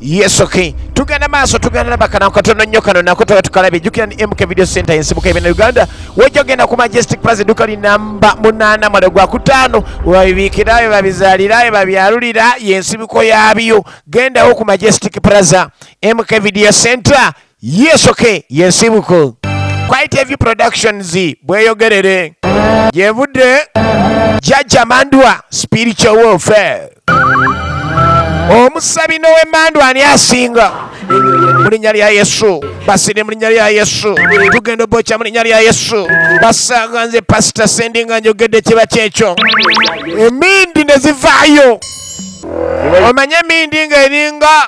Yes, okay. Tugenda maaso tugenda bakana katono nnyo kano nako tukalabe jukira ni MK Video Center yensibuka ibina Uganda wejogenda ku Majestic Plaza dukali namba 8 mwalo gwa kutano wabibikirayo babizalirayo babyalulira yensibuko yabyo genda ku Majestic Plaza MK Video Center. Yes, okay. Yensibuko Quite Heavy Productions bweyogerere yevude Jaja Mandwa Spiritual Warfare omusabi nowe Mandwa ani asinga mulinya lya Yesu basire mulinya lya Yesu tugendo bocha mulinya lya Yesu basaganze pastor sendinga njogedde kiba kyekyo emindi nezivaayo omanye emindi ngeringa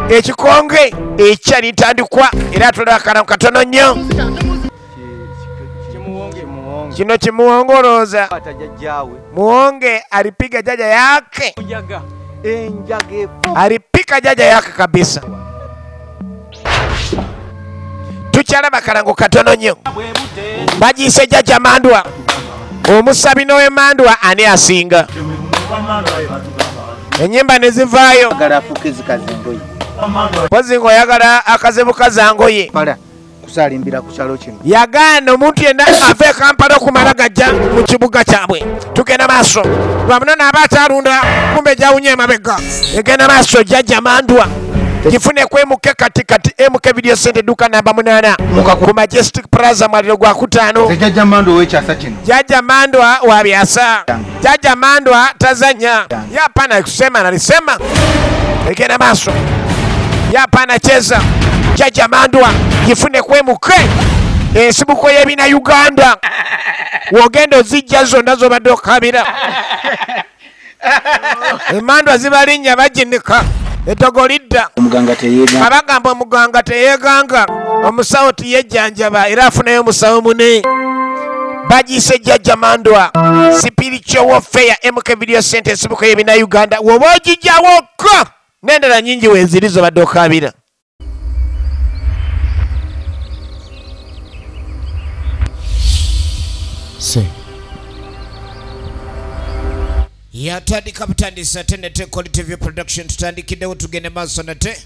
ekikonge ekyali tandikwa era tulakana katono nnyo kino kimuongoloza muonge alipiga jaja yake alipika jaja yake kabisa tukyala bakalango katono nnyo bagise Jaja Mandwa omusabi nowe Mandwa ani asinga enyimba nezivaayo pozingo yagala akazebuka zangoye kusalimbira ku kyalo kino yagana omuntu yenna ave Kampala okumala gajja mu kibuga kyabwe tugenda maaso lwamuno n'abaatalunda kumbe jawunye emabega egenda maaso Jaja Mandwa kifune kwemuke kati MK Video Center duka namba 8 ku Majestic Plaza mwaliro gwa kutano Jaja Mandwa wekyasa kino Jaja Mandwa wabyasa Jaja Mandwa tazanya yapana kusema nalisema egenda maaso yapana cheza Jaja Mandwa kifune kwemuke ensibuko yebina Uganda wogendo zijja zonna zobadde okabira Mandwa zibalinya bajinika etogolidda omuganga teyeganga abagamba omuganga teyeganga omusawo tiyejjanjaba era afunayo omusawo mune bagise Jaja Mandwa Spiritual Warfare MK Video Center ensibuko yebina Uganda woba ogijjawokka n'endala nyingi weziri zobadde okabira se yatandika butandisa tenete Quality TV Production tutandikiddewo tugende maaso nate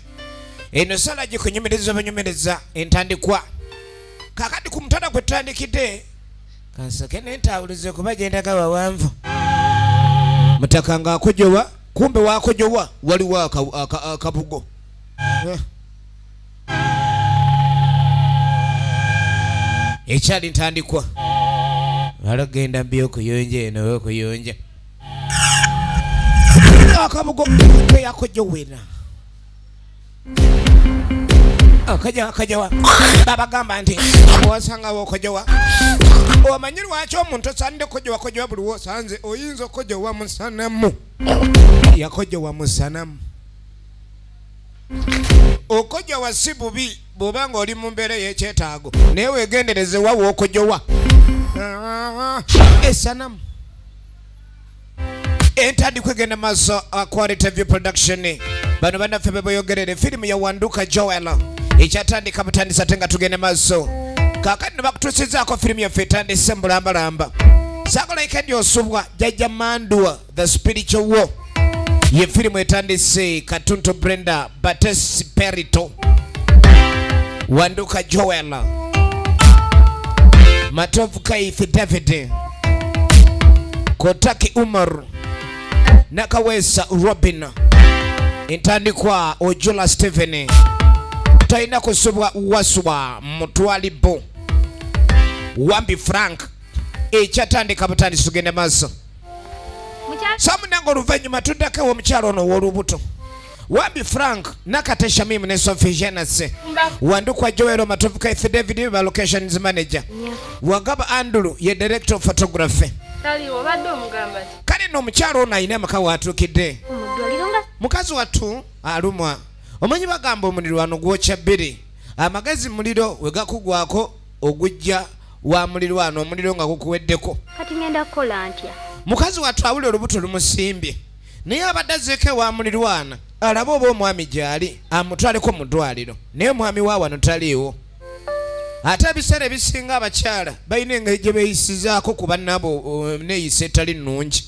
eno sala gikunyumiriza banyumiriza entandikwa kakati ku mutanda kwe tutandikidde kansake nentawulize kuba gyendaga wawanvu mutaka nga akojowa kumbe wakojowa waliwo akabugo ekyali ntandikwa alagenda mbi okuyonja eno okuyonja akabugo keyakojowena akajawa babagamba nti wasangawo okojowa omanyi lwaki omuntu osaanidde kojowa buli wosanze oyinza okojowa musanamu yakojowa musanamu okojowa si bubi bw'obanga oli mu mbeera y'ekyetaago naye weegendereze wawo okojowa esanamu entandikwa egenda maaso Quality TV Production bano bannaffe beboyogerere firimu yawanduka Joel ekyatandika butandisa ate nga tugende maaso kakati ne bakutuusizaako firimu yaffe etandise mbulambalamba sakolayika ndi osubwa Jaja Mandwa The Spiritual War ye firimu etandise Katuntu Brenda Batesi Perito Wanduka Joel Matovu Kaifi David Kotaki Umar Nakawesa Robin entandikwa Ojula Stephen toyina kusubwa wasubwa Mutwalibo Wambi Frank ekyatandika butandisa tugende maaso samunango oluvannyuma tuddako omukyalo ono w'olubuto Wambi Frank Nakate Shamim ne Sophie Jenase Wandukwa Joel Matovu Kaifi David ba locations manager Wagaba Andrew ye director of photography kale n'omukyalo ono ayina amaka waatuukidde mukazi wattu alumwa omanyi bagamba omulirwano gwokya bbiri amagezi muliro we gakugwako ogujja wa mulirwano omuliro nga gukuweddeko kati ngenda kukola ntya mukazi wattu awulira olubuto lumusimbye naye abadde azeeko ewa mulirwana alabe oba omwami gy'ali amutwaleko mu ddwaliro naye omwami wa wano taliiwo ate ebiseera ebisinga abakyala balina engeri gye beeyisizaako ku bannabo neeyisa etali nnungi.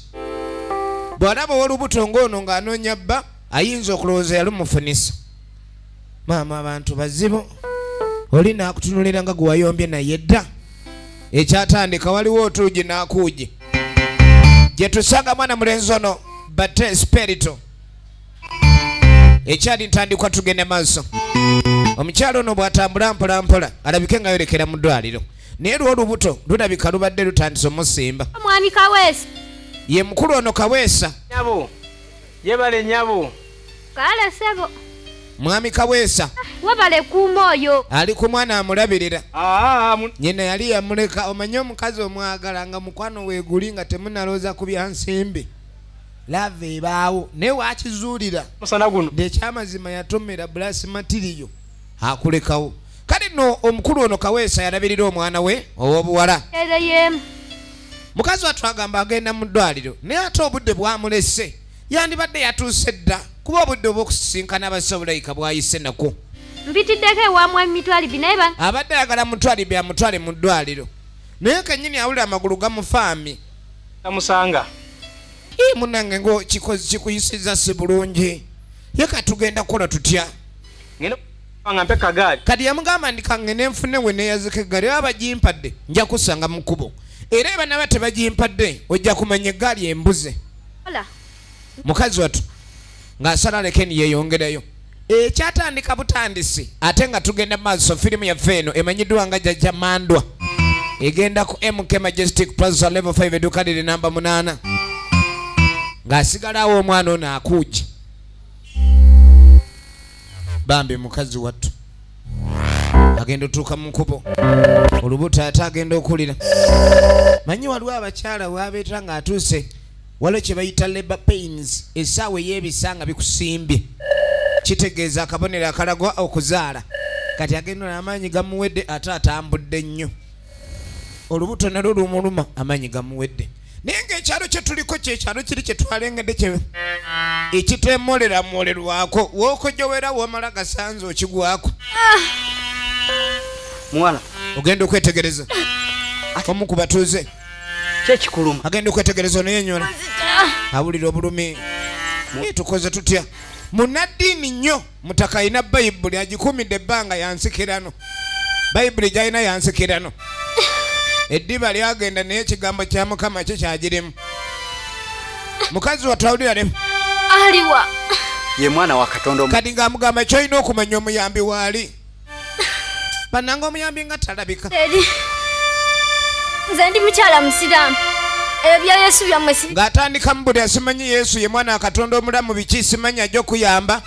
bw'alaba ow'olubuto ng'ono ng'anoonya bba ayinza okulowooza yali mufunisa. maama abantu bazibu oli naakutunulira nga gwe wayombye naye dda ekyatandika waliwo otuugi n'akuugi gye tusanga mwana mulenzi ono bate spirito ekyali ntandikwa tugende maaso. omukyalo ono bw'atambula mpolampola alabike nga yolekera mu ddwaliro naye lw'olubuto lulabika lubadde lutandise omusimba. Mwami Kaweesa ye mukulu ono Kaweesa. Nyabo yebale nyabo kale sebo mwami Kaweesa wabale kumoyo ali ku mwana amulabirira. ah nyina yali yamuleka. omanye omukazi omwagala nga mukwano weeguli nga temunalooza ku byansimbi lava ebaawo naye waakizuulira musana guno ndekyamazima yatomera bulasi matiriyo akulekawo. kale no omukulu ono Kaweesa yalabirira omwana we ow'obuwala. ereyemu mukazi wattu agamba agenda mu ddwaliro naye ate obudde bwamulese yandibadde yatuuse dda kuba obudde obw'okusisinkana abasabulayika bwayise nako. mpitiddeko ewamu emitwali binaye abadde ayagala mutwale amutwale mu ddwaliro naye kennyini awulira amagulu gamufaami. amusanga munange ngo kikuyisiza si bulungi ye katugenda kukola tutya. ngeno nga mpeka gaali kati yamugamba ndikangene nfune we neyazika eggaali aba bagimpadde nja kusanga mu kkubo era ebanaba tebagimpadde ojja kumanya eggaali embuze. ola mukazi wattu ng'asala lekeni yeeyongerayo. ekyatandika butandisi ate nga tugenda maaso firimu yaffe eno emanyiddwa nga Jjajja Mandwa egenda ku MK Majestic Plaza level 5 edduuka liri namba 8 ng'asigalawo omwana ono akuugi. bambi mukazi wattu agenda otuuka mu nkubo olubuto ate agenda okulira. manyi waliwo abakyala waabeetera ng'atuuse waliwo kye bayita labor pains essaawa ey'ebisanga bikusimbye kitegeeza akabonero akalagwa okuzaala. kati agenda n'amaanyi gamuwedde ate atambudde nnyo olubuto nalwo lumuluma amaanyi gamuwedde. naye ng'ekyalo kye tuliko kyekyalo kiri kye twalengedde kye ekiteemolera mwolerwako wookojowera womala gasanze okigwako. mwana ogenda okwetegereza omu ku batuuze kyekikuluma agenda okwetegereza oneyenyola awulira obulumi. tukoze tutya munaddiini nnyo mutaka alina bayibuli agikumidde ebbanga yansikirano bayibuli gyalina yansikirano eddiba lyagenda naye ekigambo kya Mukama kye kyagirimu. mukazi watawulira ne aliwa ye mwana wa Katonda kati ng'amugamba kyolina okumanya omuyambi waali bannanga omuyambi nga talabika. eri nze ndi mukyala musiraamu ebyo bya Yesu byammwe ng'atandika mu buli asimanyi Yesu ye mwana wa Katonda omulamu biki simanyi ajja okuyamba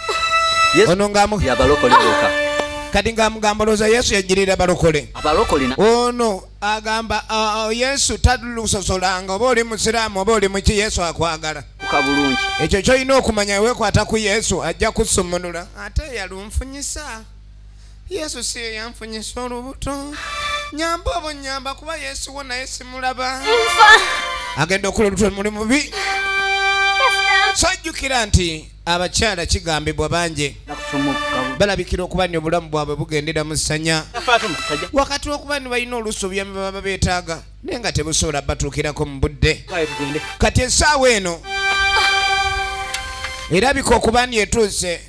ono yabalokole boka kati ng'amugamba olowooza Yesu yajjirira balokole abalokole ono agamba Yesu tadulusosolanga oba oli musiraamu oba oli muki Yesu akwagala bulungi. ekyo kyolina okumanya weekwata ku Yesu ajja kusumunula ate yalunfunyisa Yesu si ye yanfunyisa olubuto nyamba obonyamba kuba Yesu wo naye simulaba agenda okola olutwe muli mubi. sajjukira nti abakyala kigambibwa bangi balabikira okuba nti obulamu bwabwe bugendera mu ssanya wakati w'okuba ni balina olusuubi baba beetaaga naye nga tebusobola batuukirako mu budde. kati essaawa eno erabika okuba ni etuuse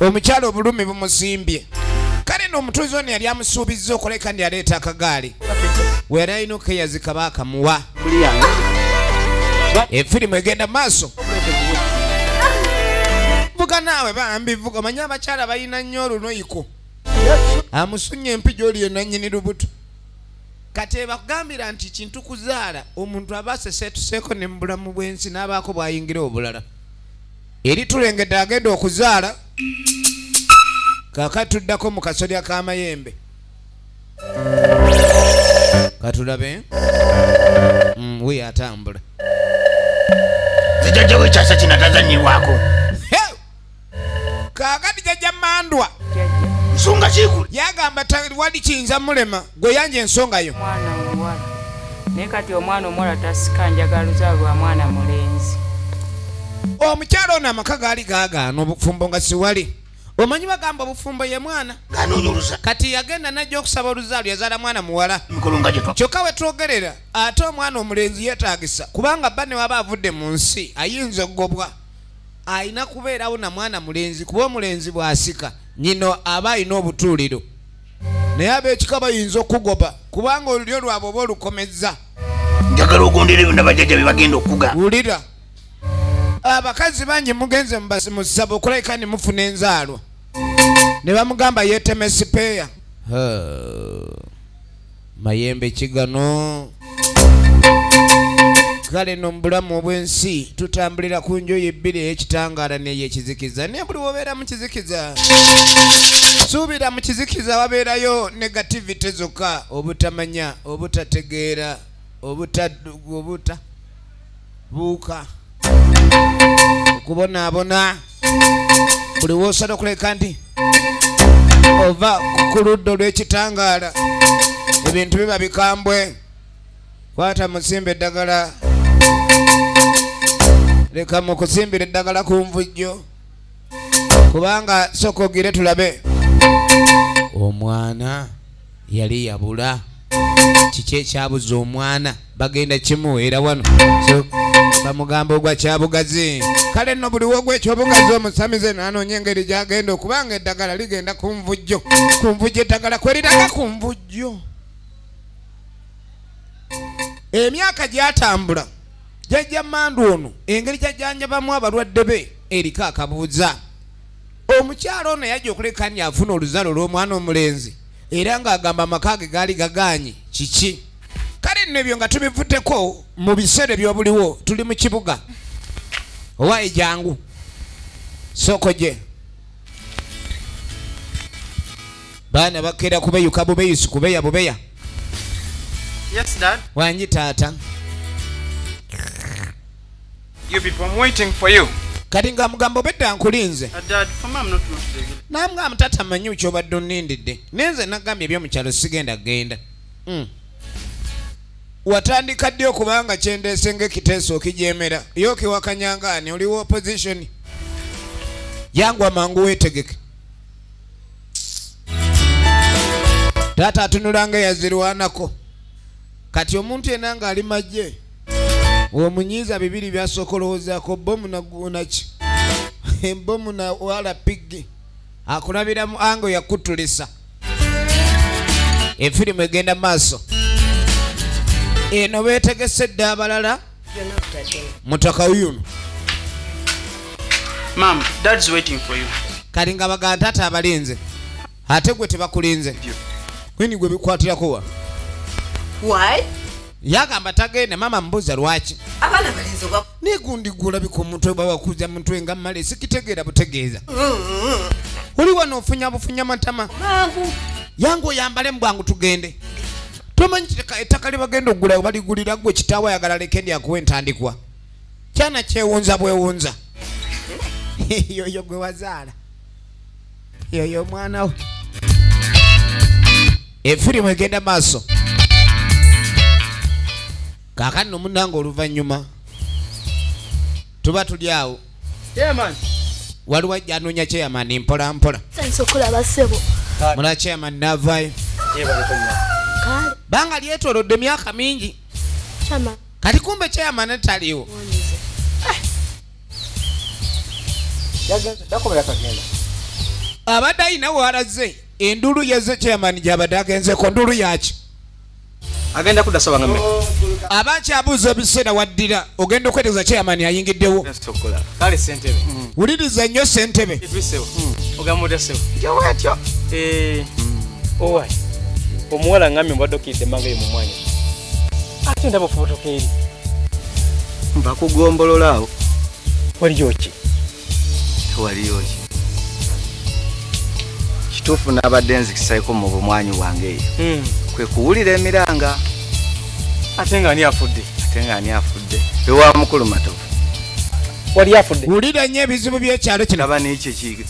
omukyala obulumi bumusimbye. kale n'omutuuze ono yali amusuubizza okoleka ndi aleeta akagaali we yali alina okeyazika baakamuwa. efirimu egenda maaso. vuga naawe bambi vuga omanye abakyala balina nnyo olunoyiko amusunye empija oli yenannyini lubuto. kati ebakugambira nti kintu kuzaala omuntu aba aseseetuseeko ne mu bulamu bw'ensi n'abaako bw'ayingira obulala eri tulengedde agenda okuzaala kaakati tuddako mu kasolya k'amayembe katulabe we atambula Jjajja wekyasa kino atazannyirwako kaakati Jjajja Mandwa nsonga kikulu yagamba wali kiyinza mulema gwe yanja ensonga yo mwana omuwala naye kati omwana omuwala tasika njagala luzaalo lwa mwana mulenzi. omukyala ono amaka gaali gaagaana obufumbo nga siwali omanyi bagamba obufumbo ye mwana Ganonyuluza. kati yagenda najja okusaba oluzaalo yazaala mwana muwala Mikolonga gye twa. kyokka we twogerera ate omwana omulenzi yeetaagisa kubanga bba ne waba avudde mu nsi ayinza okugobwa ayina kubeerawo na mwana mulenzi kuba omulenzi bw'asika nyino aba ayina obutuuliro naye ab'ekika bayinza okugoba kubanga olulyo lwabwe oba olukomezza Njagala ogondera ebyo n'abajjajja bye bagenda okuga. wulira abakazi bangi mugenze musaba okulabika ne mufuna enzaalwa ne bamugamba yeeteme sipeeya mayembe kigano kale no mu bulamu obw'ensi tutambulira ku njoyi ebbiri ey'ekitangaala n'ey'ekizikiza naye buli wobeera mu kizikiza suubira mu kizikiza wabeerayo negativity zokka obutamanya obutategeera buuka okubonaabona buli woosala okuleka nti ova ku ludda olw'ekitangaala ebintu biba bikambwe kwata musimba eddagala leka mukusimbira eddagala ku nvujjo kubanga sooka ogire tulabe omwana yali yabula kiki ekyabuza omwana bagenda kimuweera wano so bamugamba ogwa kyabugazi kale nno buli wogwekyobugazi omusamize naanoonya engeri gyagenda okubanga eddagala ligenda ku nvujjo eddagala kweriraga ku nvujjo emyaka gyatambula jjajja mandu ono engeri gyajjanjabamu abalwadde be eriko akabuuza omukyalo ono yajja okulekanya afuna oluzaalo olw'omwana omulenzi era ng'agamba amaka ge gaali gaganye kiki kale nno ebyo nga tubivuddeko mu biseera ebyobuliwo tuli mu kibuga owa ejangu soko gye baana bakeera kubeyuka bubeyusi kubeya bubeya. Yes, Dad. Wanji taata. You people, I'm waiting for you. Kati nga mugambo bedda nkulinze. Dad, for mom not today. Namugamba tata manyi kyobadde onnindidde. Nenze nagambye ebyomukyalo sigenda genda. Watandika ddi okubanga kyendeese ng'ekiteeso okijemera. Yoke wakanyangani oliwo opposition. Yangu amangu weetegeke. Tata atunulanga yazirwanako. Kati omuntu yenna ng'ali majje omunyiiza bibiri byasokolowozaako bomu nagunaki embomu na wala piggi akulabira mu ango yakutulisa efirimu egenda maaso eno beetegese dde abalala mutaka yuno. Mom, Dad's waiting for you. Kati nga bagamba tata abalinze ate gwe tebakulinze kwini gwe bikwatirako wa Why? yagamba tagenda mama mbuza lwaki Abana balinzo gwa negundigula biko mutwe baba kuza mutwe nga male sikitegeera butegeeza oli wano ofunya matama mangu yangu oyambale mbwangu tugende tomanyi ettaka libagenda okugula baligulira gwe kitaawa ayagala lekendi akuwa entandikwa kyana kyewunza bwewunza yoyo gwe wazaala yoyo omwana we efirimu egenda maaso kaakati nomunanga oluvannyuma tuba tuli awo waliwo ajja anoonya chairman mpola mpola okulaba ssebo mula chairman n'avaayo banga lyetoolodde myaka mingi chama kati kumbe chairman taliwo abadde ayina walaze endulu yeze chairman gyabadde agenzeko ndulu yaki Agenda kudasaba ngame. abakyabuuza ebiseera waddira ogenda okwetegereza chairman ayingiddewo Kale sentebe. wuliriza nnyo ssentebe Twisebo. Ogamuda sebo. Jawatyo. Owai. Omuwala ngami mbadde okidde mangaye mu mwanya. Ate ndabo fotoke eri. Mbakugombolola awo. Waliyo ki? Waliyo ki? Kituufu n'abadde nzikisaiko mu bumwanyi bwange eyo. Kwe kuwulira emiranga. Ate nga ani afudde? Ewa mukulu matovu. Wali afudde? wulira nnyo ebizibu by'ekyalo kino Laba n'ekyo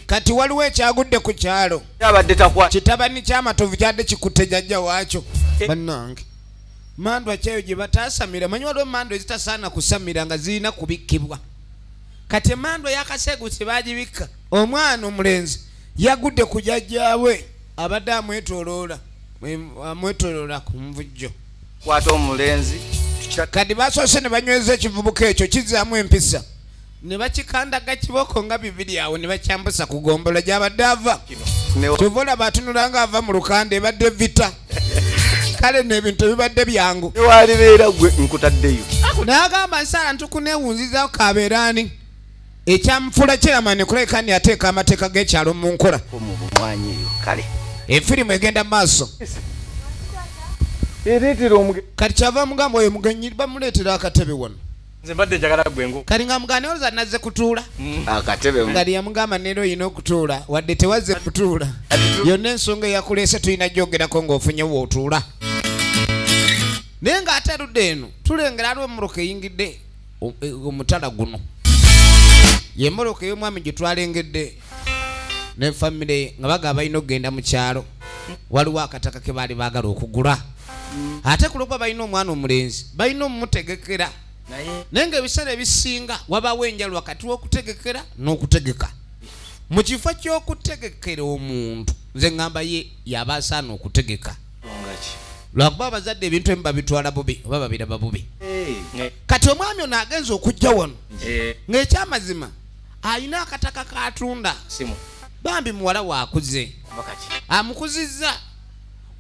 kati waliwo ekyagudde ku kyalo kyabadde takwa. kitabani ky'amatovu kyadde kikutte jjajja waakyo bannange mandwa kyeyo gye bataasamira manyi waliwo mandwa ezitasaana kusamira nga zirina kubikkibwa kati mandwa yakaseegusi baagibikka omwana omulenzi yagudde ku jjajjaawe abadde amwetoloola ku nvujjo. Kwata omulenzi kati basoose ne banyweza ekivubuka ekyo kizzaamu empisa ne bakikandaga kiboko nga bibiri awo ne bakyambusa ku gombola gy'abadde ava. Kyova olaba atunula nga ava mu lukanda ebadde vita. Kale n'ebintu ebibadde byangu. Ewalibeera gwe nkutaddeyo. N'agamba Nsala ntukuneewunzizaawo kabeeraani. Ekyamufula kyeyamani kuleka ni ateeka amateeka g'ekyalo mu nkola. Omubumwanyi eyo kale. Efirimu egenda maaso. Kati kyava mugamba oyo mugenyi bamuleetera akatebe wano. Nze mbadde njagala gwengo. Kati nga mugane olza nazze kutuula. Akatebe nga yamugamba nero yino okutuula wadde tewazze kutuula. Yonna ensonga eyakuleese tulina gyogerako ng'ofunye wootuula. Naye ng'aterudde eno tulengera aliwo emmoloka eyingidde omutala guno. Ye emmoloka ey'omwami gye twalengedde ne famire nga bagaba balina okugenda mu kyalo. Waliwo akataka ke baali baagala okugula. Ate kulokwa balina omwana omulenzi balina omumutegekera. Naye ng'ebiseera ebisinga wabaawo enjalo wakati w'okutegekera n'okutegeka. Mu kifo ky'okutegekera omuntu nze ngamba ye yaba asaana okutegeka. Lwakuba abazadde ebintu ebimu babitwala bubi oba babiraba bubi. Kati omwami ono agenza okujja wano ng'ekyamazima alina akataka k'atunda. Bambi muwala waakuze amukuzizza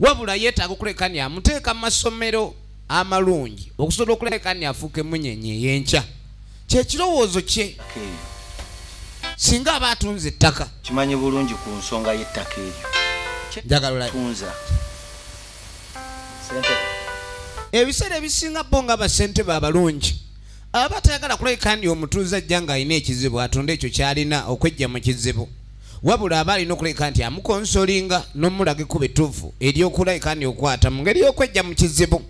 wabula yeetaaga okulekani amuteeka mu masomero amalungi okusobola okulekani afuuke munyenye ey'enkya. Kyekirowoozo kye singa aba atunze ettaka. Kimanyi bulungi ku nsonga y'ettaka eryo. Njagala tunza. Ebiseera ebisinga bo nga basente babalungi aba tayagala kulekani omutuuze ajja ng'alina ekizibu atunde ekyo ky'alina okwejja mu kizibu. Wabula aba alina okuleka nti amukonsolinga n'omulaga ekkubo ettuufu ery'okulekani okwata mu ngeri y'okwejja mu kizibu.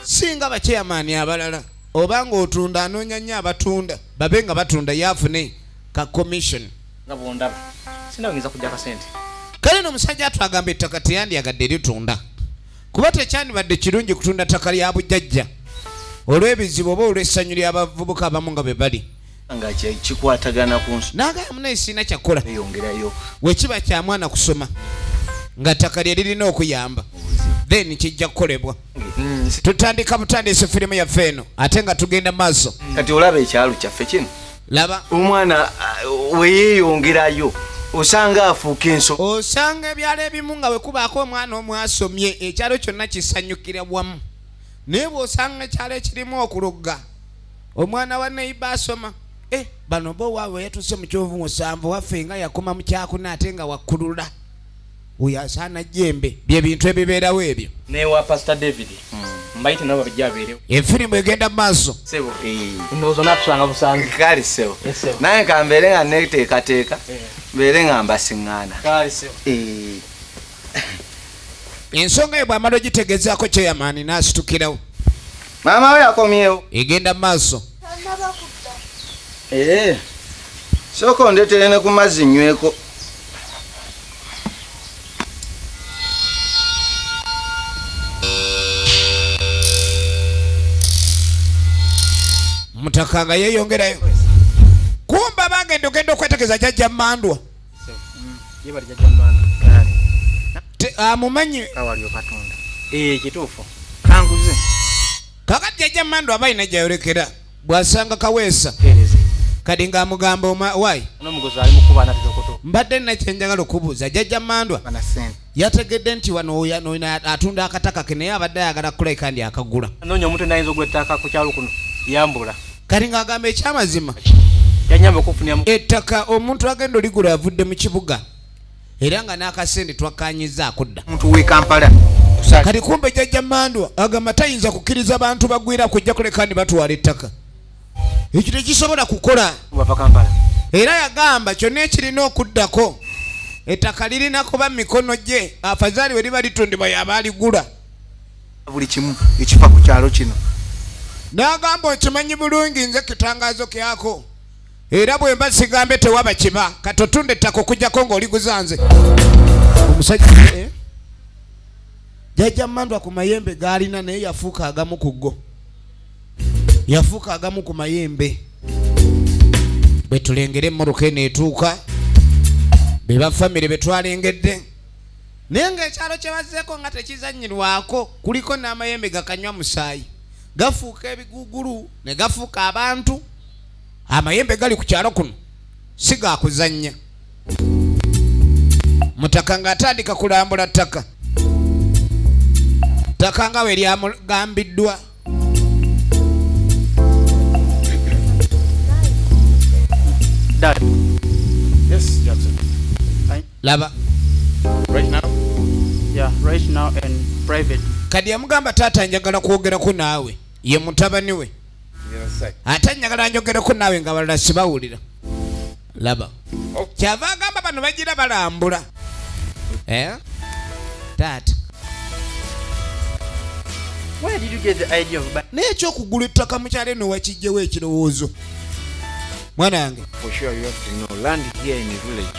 Singa bakyeyamaani abalala oba ng'otunda anoonya nnyo abatunda babe nga batunda yaafune ka commission. Kale n'omusajja atwagamba ettaka teyandyagadde eritunda kuba tekyandibadde kirungi kutunda ttaka lya bujjajja olw'ebizibu oba olw'essanyu ly'abavubuka abamu nga be bali. Nga kikwatagana ku nsi. N'agamba munaye sirina kyakola. Eyongerayo. Wekiba kya mwana kusoma nga ttaka lye lirina okuyamba then kijja kukolebwa. Tutandika butandise firimu yaffe eno ate nga tugenda maaso. Kati olaba ekyalo kyaffe kino. Laba omwana weyeeyongerayo osanga afuuka ensobi. Osanga ebyalo ebimu nga bwe kubaako omwana omwasomye ekyalo kyonna kisanyukira wamu. Naye bw'osanga ekyalo ekirimu okulugga omwana wa neiba asoma bano bo waabwe yatuuse mu kyovu 7 waffe nga yakoma mu kyakuna ate nga wakkulula oyo asaana jjembe bye bintu ebibeerawo ebyo. Newa Pastor David mbaite nabo bijjabeerewo. Efirimu egenda maaso. Sebo ndowooza natusanga busange. Kale sebo naye ka mbeere nga neteekateeka mbeere nga mbasiŋŋaana. Kale sebo ensonga ye bw'amala ogitegezaako kyeyamaani n'asitukirawo. Maama we yakomyewo. Egenda maaso. Sooka ondeetere ne ku mazzi nyweko. Mutaka nga yeeyongerayo. Kumba bagenda ogenda okwetegereza jjajja Mandwa. Amumanyi Kawalyo Katonda. Kituufu. Kanguze. Kakati jjajja Mandwa aba alina gy'ayolekera bw'asanga kaweesa kadi ng'amugamba waayi mbadde nina kye njagala okubuuza jjajja Mandwa yategedde nti wano atunda akataka ke naye abadde ayagala kuleka ndi akagula. Anoonya omuntu nayinza ogw'ettaka ku kyalo kuno yambula. Kati ng'agamba ekyamazima yanyamba okufunyamu ettaka omuntu agenda oligula avudde mu kibuga era nga n'akasente twakkaanyiza akudda. Omuntu w'e Kampala. Kati kumbe jjajja Mandwa agamba tayinza kukkiriza abantu bagwira kujja kuleka ndi batwala ettaka. Ekyo tekisobola kukola. Era yagamba kyonna ekirina okuddako ettaka lirina kuba mikono gye afazaali we liba litundibwa yaba aligula. Buli kimu ekifa ku kyalo kino. N'agamba okimanyi bulungi nze kitangaazo kyako era bwe mba sigambe tewaba kiba katotunde ettaka okujjako ng'oliguza nze. Omusajja jjajja Mandwa ku mayembe gaalina naye yafuuka agamu ku go. Yafuuka agamu ku mayembe. Bwe tulengera emmoloka eno etuuka beba family betwalengedde nenga ekyalo kyebazzeeko nga tekizanyirwako kuliko n'amayembe gakanywa musaayi gafuuka ebigugulu ne gafuuka abantu amayembe gali ku kyalo kuno si gakuzannya mutaka ng'atandika kulambula ttaka ttaka nga we lyamugambiddwa Dad. Yes, Jackson. laba Right now? Yeah, right now and private. kadi yamugamba taata njagala kwogerako naawe ye mutabani we ate njagala njogereko naawe nga balala sibawulira laba kyava agamba bano bagira balambula taata Where did you get the idea of buying? n'ekyokugula ettaka mu kyalo eno wakijjewo ekirowoozo mwana wange For sure, you have to know land here in the village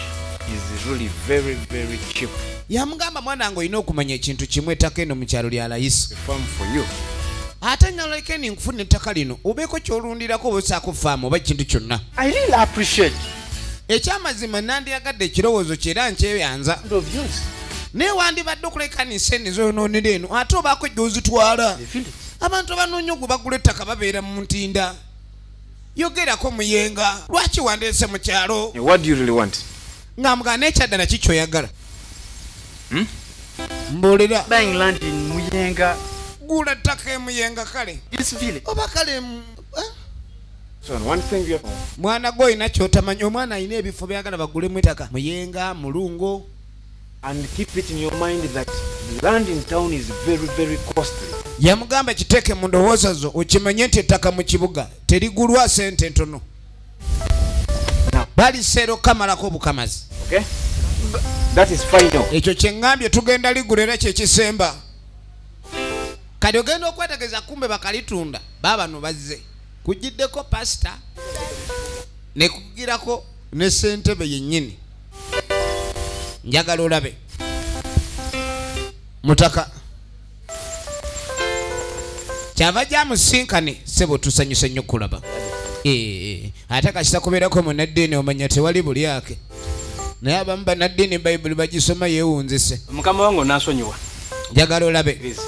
is really very, very cheap. yamugamba mwana wange olina okumanya ekintu kimu ettaka eno mu kyalo lya layisi The farm for you. ate nyaleke ni nkufuna ettaka lino obeeko kyolundirako oba osaako faamu oba kintu kyonna I really appreciate ekyamazima nandyagadde ekirowoozo kyera nkyeyanza of yours. naye wandibadde okulekanisa eno ezoyonoonera eno ate obaako gy'ozitwala The village. abantu abanoonya ogwe bagula ettaka babeera mu ntinda yogerako muyenga lwaki wandeese mu kyalo What do you really want? nga mugana n'ekyaddala kikyoyagala mbuulira Buying land in Muyenga. gula ttaka emuyenga kale This village. oba kale So, one thing you have mwana gwe olina kyotamanya omwana alina ebifo byagala bagulemu ettaka muyenga mulungo and keep it in your mind that the land in town is very, very costly. yamugamba kiteeke mu ndowooza zo okimanye nti ettaka mu kibuga terigulwa sente ntono baliseera okamalako obukamazi Okay? That is final. ekyo kyeŋŋambye tugenda ligula era kyekisemba kati ogenda okwetegereza kumbe bakalitunda baabano bazze kugiddeko pasita nekugirako ne ssentebe yennyini njagala olabe mutaka kyava gyamusinkane sebo tusanyuse nnyo kulaba ate kasita kubeerako munaddiini omanya tewali bulyake naye abamu banaddiini bayibuli bagisoma yeewunzise Mukama wange onasonyiwa. njagala olabe Please.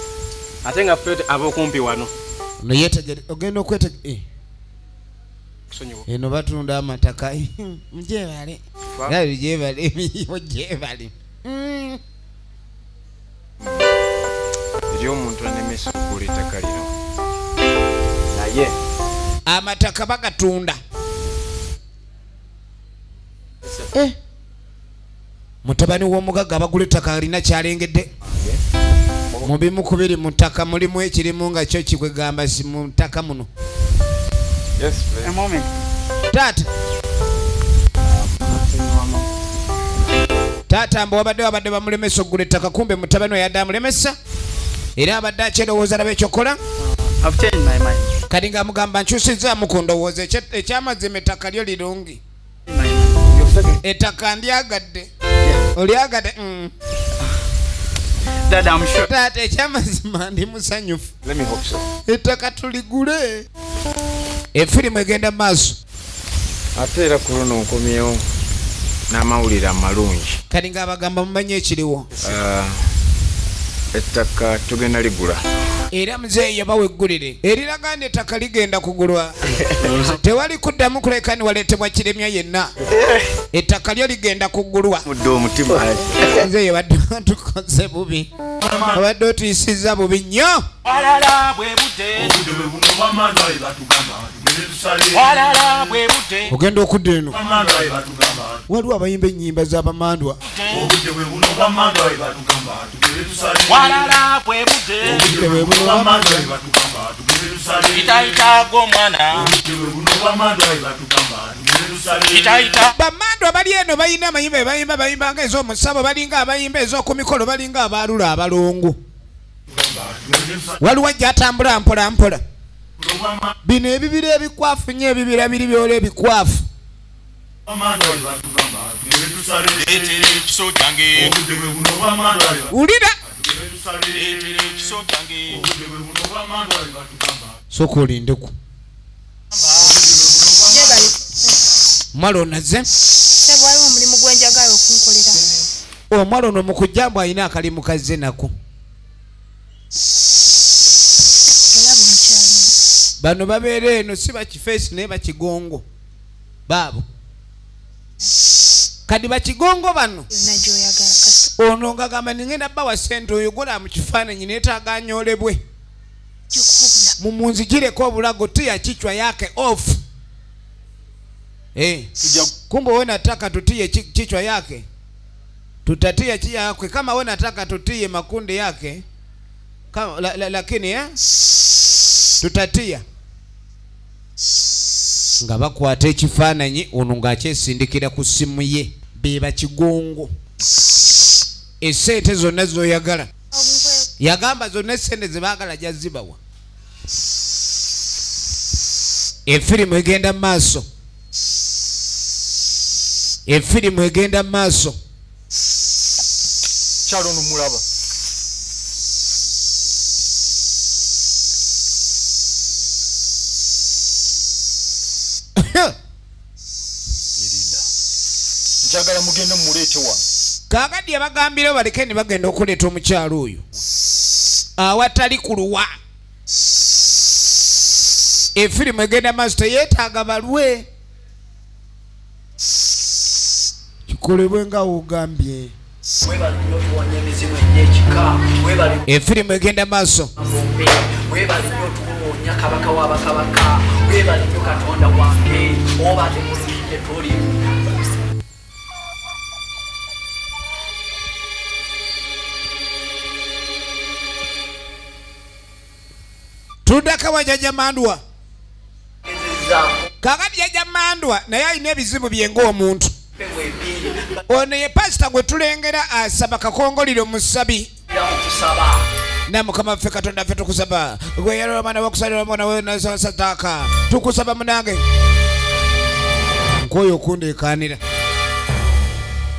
Ate nga ffe ab'okumpi wano. noyetegere ogenda okwete Sonyiwa. eno batunda amataka mujebale gabi jebale emirimu jebale Eri omuntu anemesa okugula ettaka lino naye amataka bagatunda mutabani w'omugagga abagula ettaka alina kyalengedde mu bimu ku biri mu ttaka mulimu ekirimu nga kyo kikwegamba si mu ttaka muno yes, please. A moment. taata taata mbe wabadde bamulemesa okugula ettaka kumbe mutabani oyadde amulemesa era abadde akyerowooza laba ekyokola I've changed my mind. kati ng'amugamba nkyusizzaamu ku ndowooza ekyamazima ettaka lyo lirungi ettaka ndyagadde olyagadde Dad, I'm sure. taata ekyamazima ndi musanyufu Let me hope so. ettaka tuligule efirimu egenda mu maaso Ate era ku luno nkomyewo n'amawulire amalungi. kati ng'abagamba mumanye ekiriwo Ettaka tugenda ligula. era muzeeyi yabawa eggulire eriraga nti ettaka ligenda kugulwa tewali kuddamu kulekani waleetebwa kiremya yenna ettaka lyo ligenda kugulwa Mudde omutima. muzeeyi badde batukoze bubi abadde otuyisizza bubi nnyo Walala bwe budde buno bwamanda bwe batugamba tugende tusale. Walala bwe budde ogenda okudda eno bwamanda bwe batugamba waliwo abayimba ennyimba z'abamandwa obudde bwe buno bwamanda bwe batugamba tugende tusale. Walala bwe budde bwe buno bwamanda bwe batugamba tugende tusale. Itaita g'omwana Obudde bwe buno bwamanda bwe batugamba tugende tusale. itaita bamandwa bali eno balina amayimba ebayimba bayimbanga ez'omusabo balinga abayimba ez'oku mikolo balinga abalula abalongo waliwo ajja atambula mpola mpola bino ebibira ebikwafu nnyo ebibira biri byola ebikwafu Bwamanda bwe batugamba tugende tusale. leetera ekiso kyange Obudde bwe buno bwamanda bwe wulira tugende tusale. leetera ekiso kyange Obudde bwe buno bwamanda bwe batugamba. soka olindeku mwala onaze Sebo waliwo omulimu gwenjagala okunkolera. omwalo ono mu kujjambu alina akalimu kazze nako. Bano babeera eno si bakifeesi naye bakigongo baabo. Kadi bakigongo bano ono ngagamba ningenda bawa sente oyo gola mu kifaananyi neetaaga anyoolebwe. Mumunzigireko obulago tia kichwa yake off. Kumbe wewe nataka tutie kichwa yake, tutatia chia yake. Kama wewe nataka tutie makundi yake kama lakini tutatia nga bakwata ekifaananyi ono ng'akyesindikira ku ssimu ye. Beba kigongo. Esente zonna zoyagala yagamba zonna esente zebaagala jazibawa. Efirimu egenda maaso. Efirimu egenda maaso. Kyalo no mulaba. Njagala mugende mulete wa. Kakati abagambira baleke ne bagenda okuleeta omukyalo oyo awatali kuluwa. Efirimu egenda maaso teyeetaaga balwe. Kikolebwe nga ugambye. Efirimu egenda maaso. Tudaka wa Jajja Mandwa. Kakati Jajja Mandwa naye alina ebizibu byenga omuntu. Ono ye pasita gwe tulengera asaba kakongoliro musabi. Na mukama ffe Katonda ffe tukusaba. Gwe yalo mwana wakusalira mwana we na sataka. Tukusaba munange. Nkoyo kundekanira.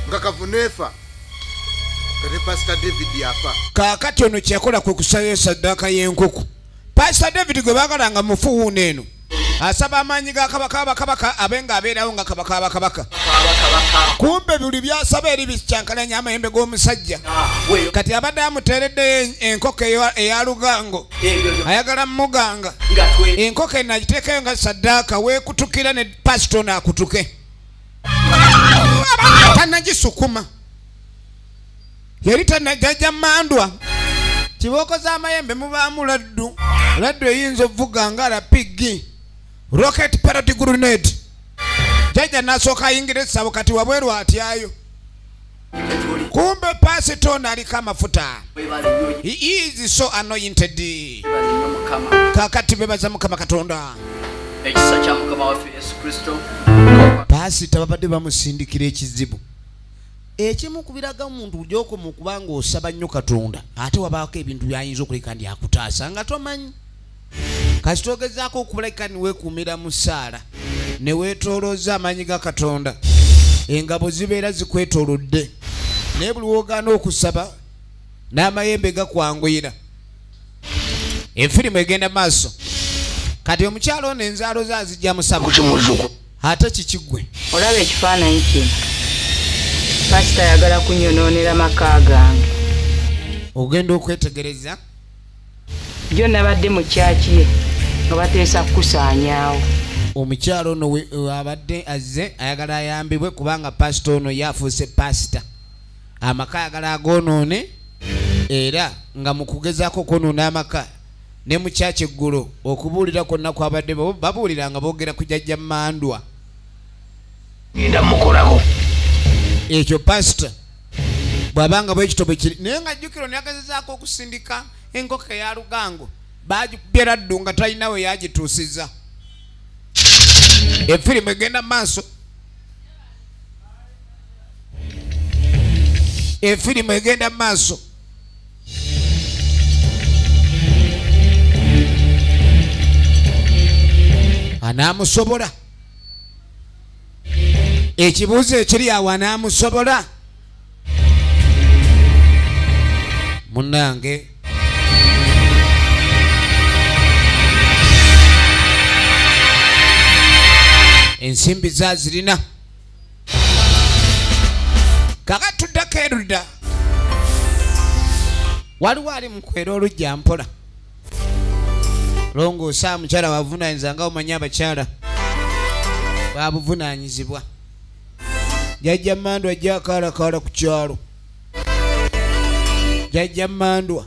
Ngakavunefa. Kati Pastor David yafa. Kakati ono kyakola kwe kusaya sadaka y'enkoko. Pastor David gwe bagalanga mufu neno. Asaba amanyi ga kabaka abenga abeerawo nga kabaka. Kumbe buli byasaba eri bikyankalanya amayembe g'omusajja. Kati abadde amuteeredde enkoko eya lugango ayagala muganga. Enkoko eno agiteekayo nga saddaaka weekutukira ne pasito naakutuke. Tannagisukuma yali Jajja Mandwa. Kibooko z'amayembe mubaamu laddu. Laddu eyinza ovuga nga lapigi. Rocket parody grenade. Jajja nasooka ayingira essabo kati wabweru atyayo. Kumbe pasito nalika amafuta. He is so anointed. Kakati bebaza Mukama Katonda. Ekisa kya Mukama waffe Yesu Kristo. Pasita babadde bamusindikira ekizibu. Ekimu kubiraga omuntu gyoko mu kubanga osaba nnyo Katonda ate wabaako ebintu byayinza okuleka ndi akutaasa nga tomanyi. Kasitogezaako okubaleka ni weekuumira mu ssaala ne weetoolooza amaanyi ga Katonda. Engabo zibeera zikwetoolodde naye buli woogaana okusaba n'amayembe gakwanguyira. Efirimu egenda maaso. Kati omukyalo ono enzaalo ze azijja musaba ate kikigwe. Olaba ekifaananyi kino. Pasita yagala kunyonoonera maka gange. Ogenda okwetegereza? Jo nabadde mu kyaki ye nga bateesa kukusaanyaawo. Omukyalo ono abadde azze ayagala ayambibwe kubanga pasita ono yafuuse pasita. Amaka ayagala agoonoone era nga mu kugezaako kwonoona amaka ne mu kyaki eggulo okubuulira kwonna kwabadde babuulira nga boogera ku Jajja Mandwa. Ngenda mukolako. Ekyo pasita bw'abanga bwekitobe kiri naye nga jjukiro neyagezezaako okusindika enkoko eya lugango baagikubye laddu nga talina we yagituusiza. Efirimu egenda maaso. Efirimu egenda maaso. Anaamusobola. Ekibuuzo ekiri awo anaamusobola. Munnange ensimbi zaazirina kakatuddako erudda waliwo ali mukwera olujja mpola longoosa mukyala wavunaanyiza nga omanya abakyala babuvunaanyizibwa jajja Mandwa ajja akaalakaala ku kyalo jajja Mandwa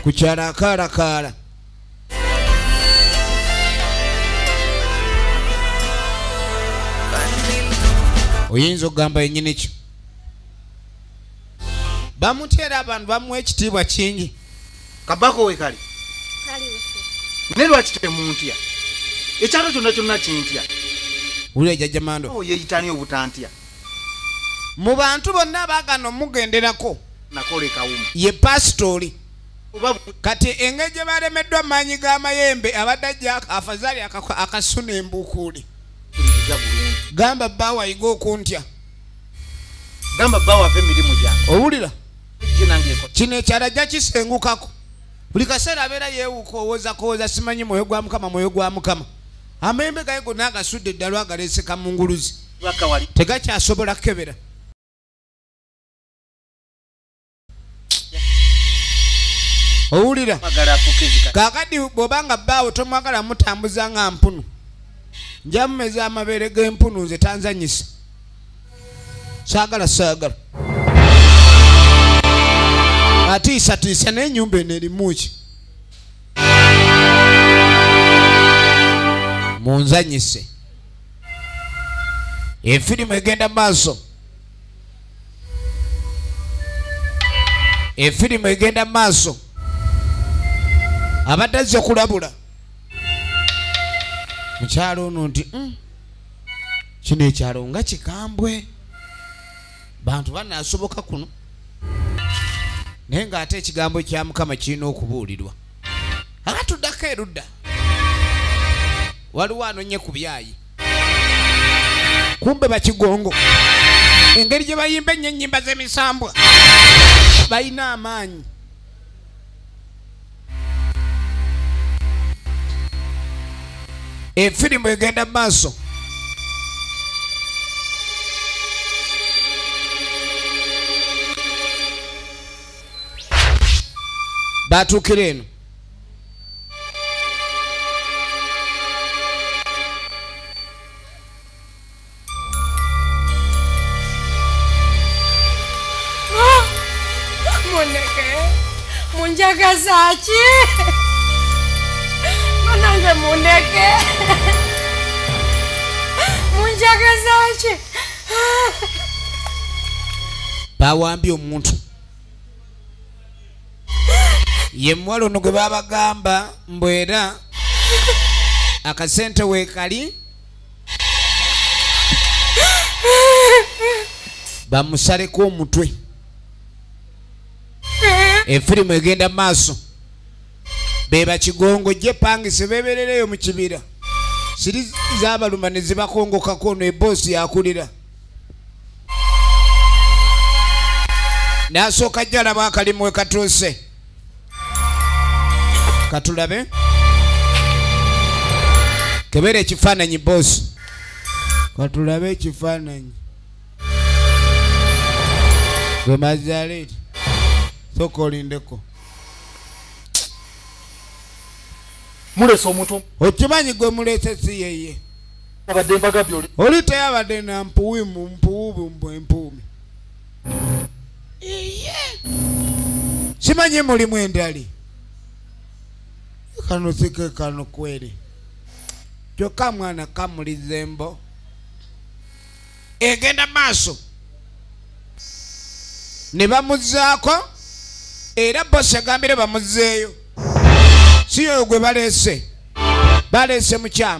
ku kyalo akaalakaala oyinza okugamba yennyini kyo bamuteera abantu bamuwa ekitiibwa kingi kabako we kali ne lwaki temuntya ekyalo kyonna kyonna kintya wulira jajja Mandwa yeyitani obutantya mu bantu bonna abaagana omugenderako nakolekawumu ye pastori kati engeri gye balemeddwa amaanyi g'amayembe abadde ajja afazaali akasuna embukuuli gamba bbaawo ayiga okuntya gamba bbaawo ava emirimu gyange owulira kino ekyalo ajja kisengukako buli kaseera abeera yeewuka kowooza simanyi mwoyo gwa mukama amayembe gaye gonna agasudde eddala agaleese kamunguluzi tegakyasobola kukebera owulira kakati bw'obanga bbaawo tomwagala mutambuza nga mpunu nja mumeza amabeere g'empunu nze tanzanyisa saagala atiisatiisa naye ennyumba eno erimuki munzanyise efirimu egenda maaso abadde azze okulabula mukyalo ono nti kino ekyalo nga kikambwe bantu banaasoboka kuno naye ng'ate ekigambo kya Mukama kirina okubuulirwa akatuddako erudda waliwo anonye ku byayi kumbe bakigongo engeri gye bayimba ennyo ennyimba z'emisambwa balina amaanyi efirimu egenda mu maaso batuukira eno munjagaza ki manange mundeke munjagaza ki bawambye omuntu ye muwala ono gwe babagamba mbwera akasente weekali bamusaleko omutwe efirimu egenda maaso beba kigongo gye pangise beberereyo mu kibira siri z'abaluma ne zibakongokako ono eboosi yakulira n'asooka ajja alaba akalimu we katuuse katulabe kebera ekifaananyi boosi katulabe ekifaananyi gwe Mazaleeti soka olindeko mulese omuntu okimanyi gwe mulese si yeye abadde mbagabye oli teyabadde na mpuumi simanyi mulimu endali kano sike kano kweri kyokka mwana kamulizembo egenda maaso ne bamuzzaako era bosi agambire bamuzzeeyo si yoyo gwe baleese mukyamu